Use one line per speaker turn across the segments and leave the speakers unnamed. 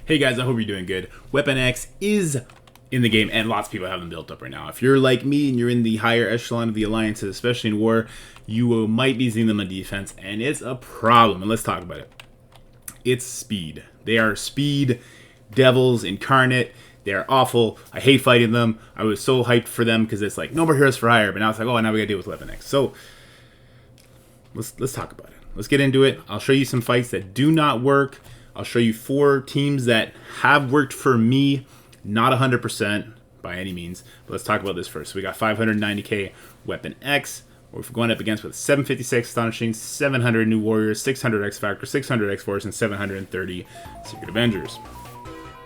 Hey guys, I hope you're doing good. WeaponX is in the game, and lots of people have them built up right now. If you're like me and you're in the higher echelon of the alliances, especially in war, you might be seeing them on defense, and it's a problem. And let's talk about it. It's speed. They are speed devils incarnate. They are awful. I hate fighting them. I was so hyped for them because it's like no more heroes for hire, but now it's like, oh, now we gotta deal with WeaponX. So let's talk about it. Let's get into it. I'll show you some fights that do not work. I'll show you 4 teams that have worked for me, not 100% by any means. But let's talk about this first. So we got 590k WeaponX. We're going up against with 756 Astonishing, 700 New Warriors, 600 X Factor, 600 X Force, and 730 Secret Avengers.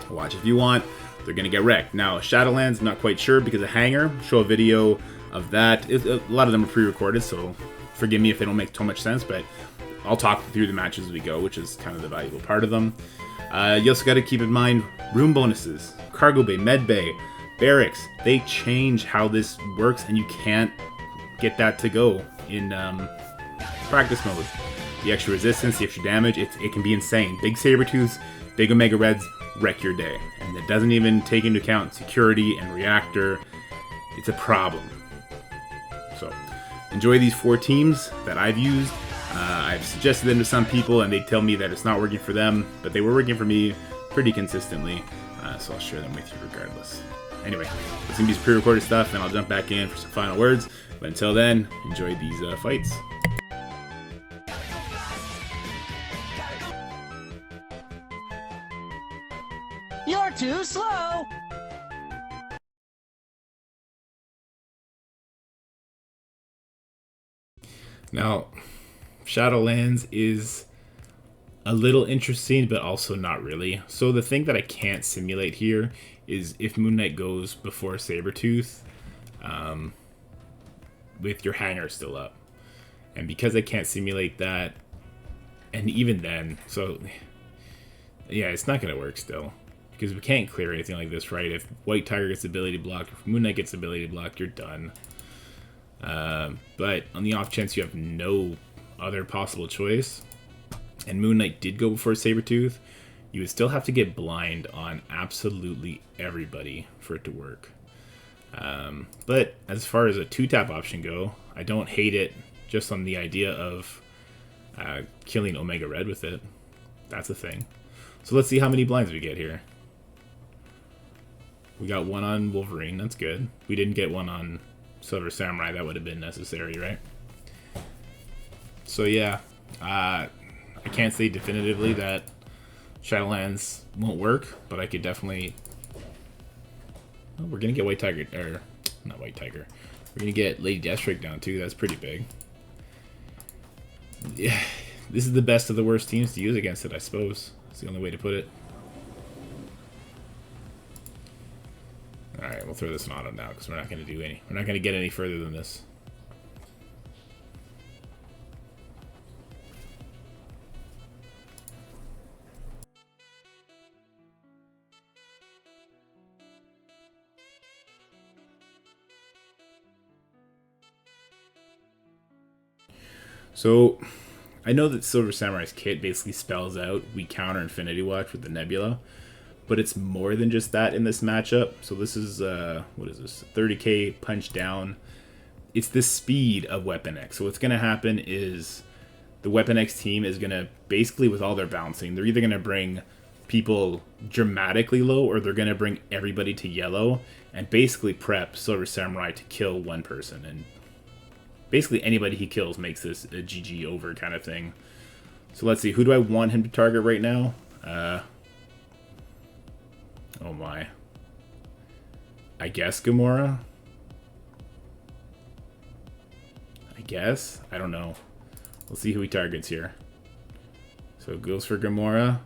Watch if you want. They're going to get wrecked. Now, Shadowlands, I'm not quite sure because of Hanger. Show a video of that. A lot of them are pre-recorded, so forgive me if they don't make too much sense, but I'll talk through the matches as we go, which is kind of the valuable part of them. You also got to keep in mind room bonuses, cargo bay, med bay, barracks. They change how this works, and you can't get that to go in practice mode. The extra resistance, the extra damage, it can be insane. Big Sabertooths, big Omega Reds wreck your day. And it doesn't even take into account security and reactor. It's a problem. So, enjoy these 4 teams that I've used. I've suggested them to some people, and they tell me that it's not working for them, but they were working for me pretty consistently, so I'll share them with you regardless. Anyway, let's do these pre-recorded stuff, and I'll jump back in for some final words. But until then, enjoy these fights.
You're too slow!
Now, Shadowlands is a little interesting, but also not really. So the thing that I can't simulate here is if Moon Knight goes before Sabertooth, with your hanger still up. And because I can't simulate that, and even then, so yeah, it's not going to work still. Because we can't clear anything like this, right? If White Tiger gets ability block, if Moon Knight gets ability block, you're done. But on the off chance you have no other possible choice, and Moon Knight did go before Sabertooth, you would still have to get blind on absolutely everybody for it to work. But as far as a 2-tap option go, I don't hate it just on the idea of killing Omega Red with it. That's a thing. So let's see how many blinds we get here. We got 1 on Wolverine, that's good. We didn't get 1 on Silver Samurai, that would have been necessary, right? So yeah, I can't say definitively that Shadowlands won't work, but I could definitely... Oh, we're gonna get White Tiger, or not White Tiger. We're gonna get Lady Deathstrike down too, that's pretty big. Yeah, this is the best of the worst teams to use against it, I suppose. That's the only way to put it. Alright, we'll throw this in auto now because we're not going to do any. We're not going to get any further than this. So, I know that Silver Samurai's kit basically spells out we counter Infinity Watch with the Nebula. But it's more than just that in this matchup. So this is, what is this? 30k punch down. It's the speed of WeaponX. So what's going to happen is the WeaponX team is going to, basically with all their bouncing, they're either going to bring people dramatically low or they're going to bring everybody to yellow and basically prep Silver Samurai to kill one person. And basically anybody he kills makes this a GG over kind of thing. So let's see. Who do I want him to target right now? Oh my. I guess Gamora? I guess? I don't know. We'll see who he targets here. So it goes for Gamora.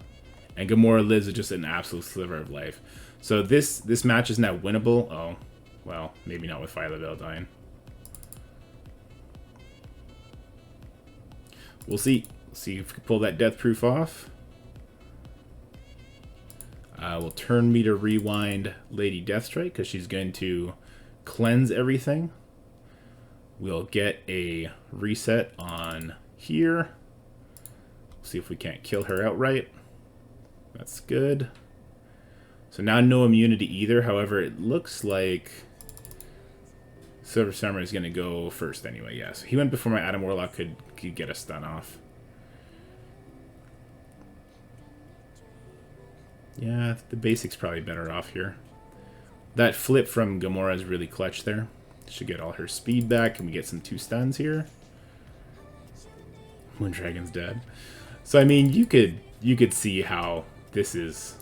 And Gamora lives with just an absolute sliver of life. So this match is now winnable. Oh, well, maybe not with Phyla dying. We'll see. See if we can pull that death proof off. Will turn me to rewind Lady Deathstrike because she's going to cleanse everything. We'll get a reset on here. See if we can't kill her outright. That's good. So now no immunity either. However, it looks like Silver Samurai is going to go first anyway. Yes, yeah, so he went before my Adam Warlock could get a stun off. Yeah, the basic's probably better off here. That flip from Gamora is really clutch there. Should get all her speed back, and we get some 2 stuns here. Moondragon's dead. So I mean, you could see how this is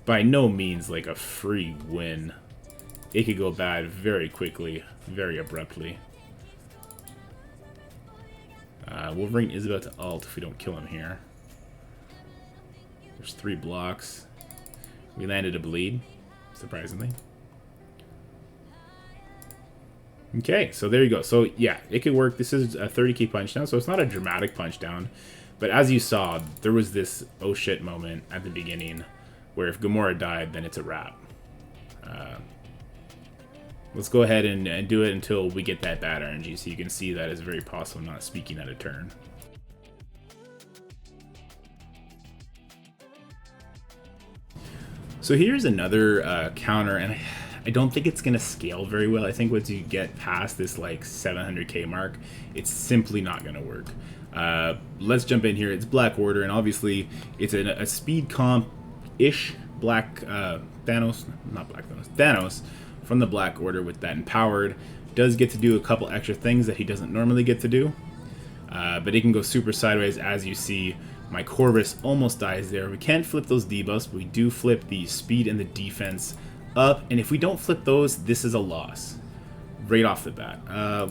by no means like a free win. It could go bad very quickly, very abruptly. Wolverine is about to ult if we don't kill him here. There's 3 blocks. We landed a bleed, surprisingly. Okay, so there you go. So yeah, it could work. This is a 30k punch down, so it's not a dramatic punch down. But as you saw, there was this oh shit moment at the beginning where if Gamora died, then it's a wrap. Let's go ahead and do it until we get that bad RNG, so you can see that it's very possible not speaking at a turn. So here's another counter, and I don't think it's going to scale very well. I think once you get past this like 700k mark, it's simply not going to work. Let's jump in here. It's Black Order, and obviously it's a speed comp-ish Black Thanos, not Black Thanos, Thanos from the Black Order with that empowered. Does get to do a couple extra things that he doesn't normally get to do, but he can go super sideways. As you see, my Corvus almost dies there. We can't flip those debuffs, but we do flip the speed and the defense up, and if we don't flip those, this is a loss right off the bat.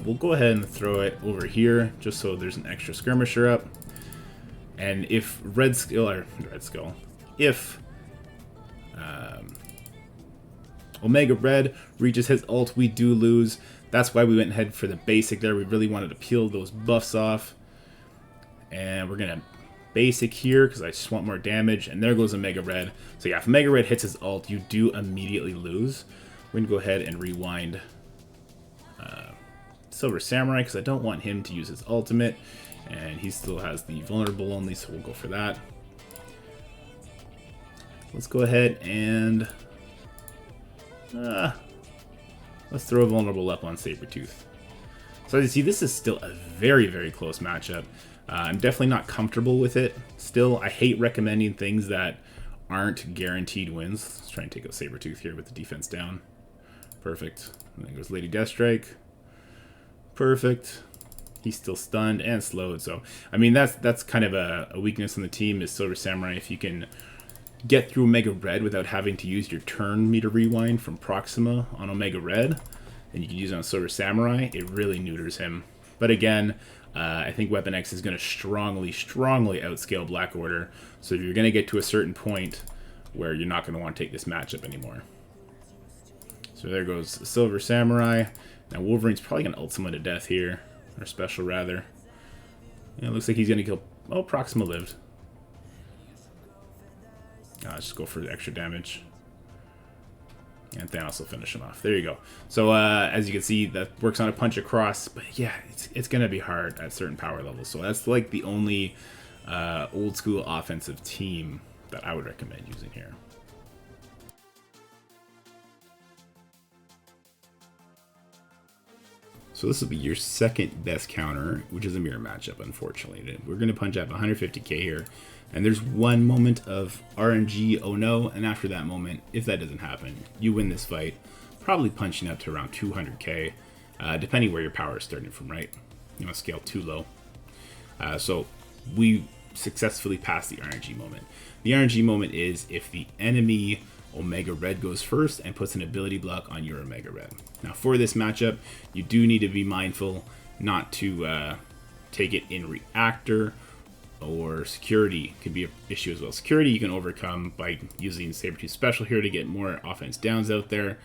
We'll go ahead and throw it over here just so there's an extra skirmisher up. And if if Omega Red reaches his ult, we do lose. That's why we went ahead for the basic there. We really wanted to peel those buffs off, and we're gonna basic here because I just want more damage. And there goes Omega Red. So yeah, if Omega Red hits his ult, you do immediately lose. We're gonna go ahead and rewind Silver Samurai because I don't want him to use his ultimate, and he still has the vulnerable only, so we'll go for that. Let's go ahead and let's throw a vulnerable up on Sabretooth. So as you see, this is still a very, very close matchup. I'm definitely not comfortable with it. Still, I hate recommending things that aren't guaranteed wins. Let's try and take out Sabretooth here with the defense down. Perfect. And then goes Lady Deathstrike. Perfect. He's still stunned and slowed. So, I mean, that's kind of a weakness on the team is Silver Samurai. If you can get through Omega Red without having to use your turn meter rewind from Proxima on Omega Red, and you can use it on Silver Samurai, it really neuters him. But again, I think WeaponX is going to strongly outscale Black Order. So you're going to get to a certain point where you're not going to want to take this matchup anymore. So there goes Silver Samurai. Now Wolverine's probably going to ult someone to death here. Or special, rather. Yeah, it looks like he's going to kill... Oh, Proxima lived. Let's just go for the extra damage. And Thanos will finish him off. There you go. So as you can see, that works on a punch across. But yeah, it's going to be hard at certain power levels. So that's like the only old school offensive team that I would recommend using here. So this will be your second best counter, which is a mirror matchup, unfortunately. We're going to punch up 150k here. And there's one moment of RNG, oh no, and after that moment, if that doesn't happen, you win this fight, probably punching up to around 200k, depending where your power is starting from, right? You want to scale too low. So we successfully passed the RNG moment. The RNG moment is if the enemy Omega Red goes first and puts an ability block on your Omega Red. Now for this matchup, you do need to be mindful not to take it in reactor, or security could be an issue as well. Security you can overcome by using Sabretooth special here to get more offense downs out there.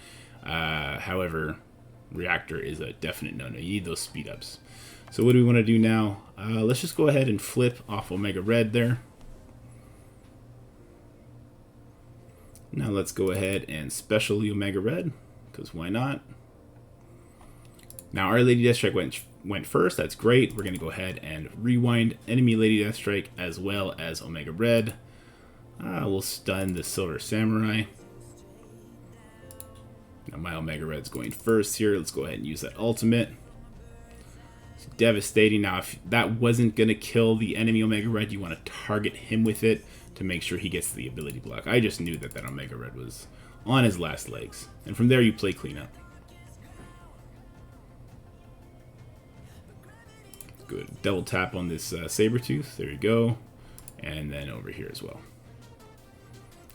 However, reactor is a definite no-no. You need those speed ups. So what do we want to do now? Let's just go ahead and flip off Omega Red there. Now let's go ahead and special the Omega Red, because why not? Now our Lady Deathstrike went first. That's great. We're going to go ahead and rewind enemy Lady Deathstrike as well as Omega Red. We'll stun the Silver Samurai. Now my Omega Red's going first here. Let's go ahead and use that ultimate. It's devastating. Now, if that wasn't going to kill the enemy Omega Red, you want to target him with it to make sure he gets the ability block. I just knew that that Omega Red was on his last legs. And from there, you play cleanup. Good. Double tap on this Sabretooth. There you go. And then over here as well.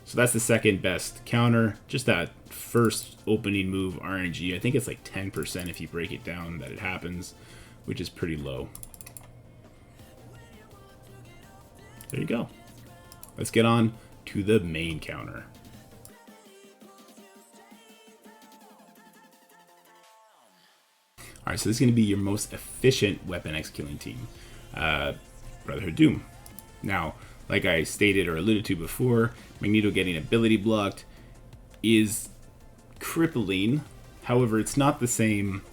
So that's the second best counter. Just that first opening move RNG. I think it's like 10% if you break it down that it happens, which is pretty low. There you go. Let's get on to the main counter. Alright, so this is going to be your most efficient WeaponX killing team. Brotherhood Doom. Now, like I stated or alluded to before, Magneto getting ability blocked is crippling. However, it's not the same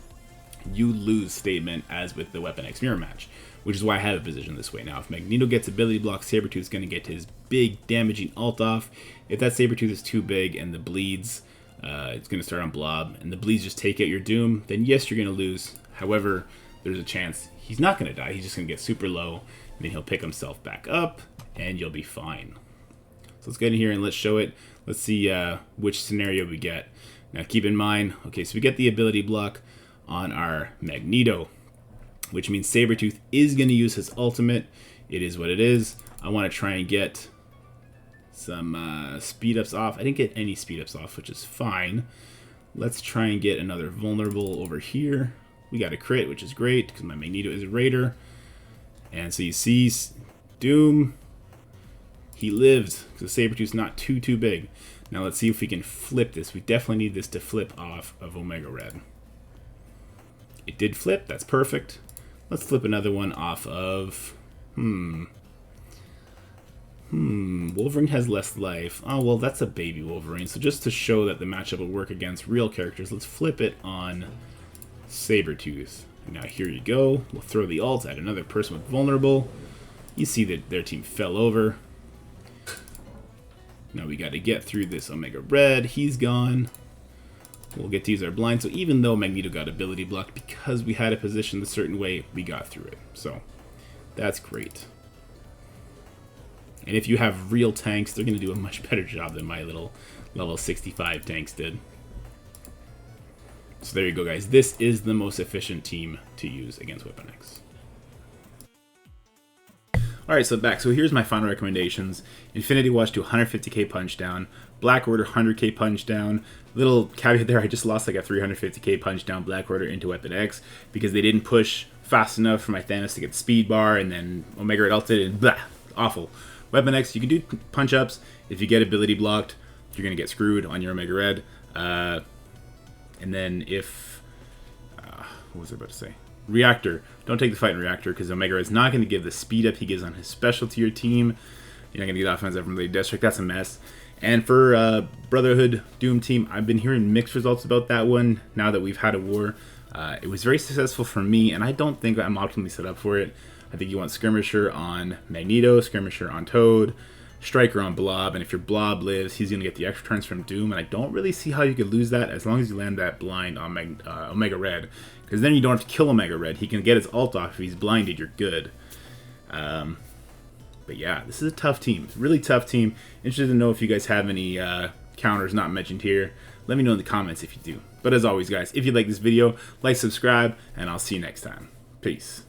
you lose statement as with the WeaponX mirror match, which is why I have it positioned this way. Now, if Magneto gets ability blocked, Sabretooth is going to get his big damaging ult off. If that Sabretooth is too big and the bleeds, it's going to start on Blob, and the bleeds just take out your Doom, then yes, you're going to lose. However, there's a chance he's not going to die. He's just going to get super low, and then he'll pick himself back up, and you'll be fine. So let's get in here and let's show it. Let's see which scenario we get. Now keep in mind, okay, so we get the ability block on our Magneto, which means Sabretooth is going to use his ultimate. It is what it is. I want to try and get some speed ups off. I didn't get any speed ups off, which is fine. Let's try and get another vulnerable over here. We got a crit, which is great because my Magneto is a Raider. And so you see Doom, he lived because the Sabretooth's not too big. Now let's see if we can flip this. We definitely need this to flip off of Omega Red. It did flip, that's perfect. Let's flip another one off of Wolverine has less life. Oh, well, that's a baby Wolverine. So just to show that the matchup will work against real characters, let's flip it on Sabretooth. Now here you go. We'll throw the ult at another person with vulnerable. You see that their team fell over. Now we got to get through this Omega Red. He's gone. We'll get to use our blind. So even though Magneto got ability blocked, because we had it positioned a certain way, we got through it. So that's great. And if you have real tanks, they're going to do a much better job than my little level 65 tanks did. So there you go, guys. This is the most efficient team to use against WeaponX. Alright, so back. So here's my final recommendations. Infinity Watch to 150k punch down. Black Order 100k punch down. Little caveat there, I just lost like a 350k punch down Black Order into WeaponX because they didn't push fast enough for my Thanos to get the speed bar, and then Omega Red ulted and blah, awful. WeaponX, you can do punch ups. If you get ability blocked, you're going to get screwed on your Omega Red. And then if, what was I about to say? Reactor. Don't take the fight in Reactor because Omega Red's not going to give the speed up he gives on his special to your team. You're not going to get offensive from the district. That's a mess. And for Brotherhood Doom team, I've been hearing mixed results about that one now that we've had a war. It was very successful for me, and I don't think I'm optimally set up for it. I think you want Skirmisher on Magneto, Skirmisher on Toad, Striker on Blob, and if your Blob lives, he's going to get the extra turns from Doom, and I don't really see how you could lose that as long as you land that blind on Omega Red, because then you don't have to kill Omega Red. He can get his ult off. If he's blinded, you're good. But yeah, this is a tough team. Really tough team. Interested to know if you guys have any counters not mentioned here. Let me know in the comments if you do. But as always, guys, if you like this video, like, subscribe, and I'll see you next time. Peace.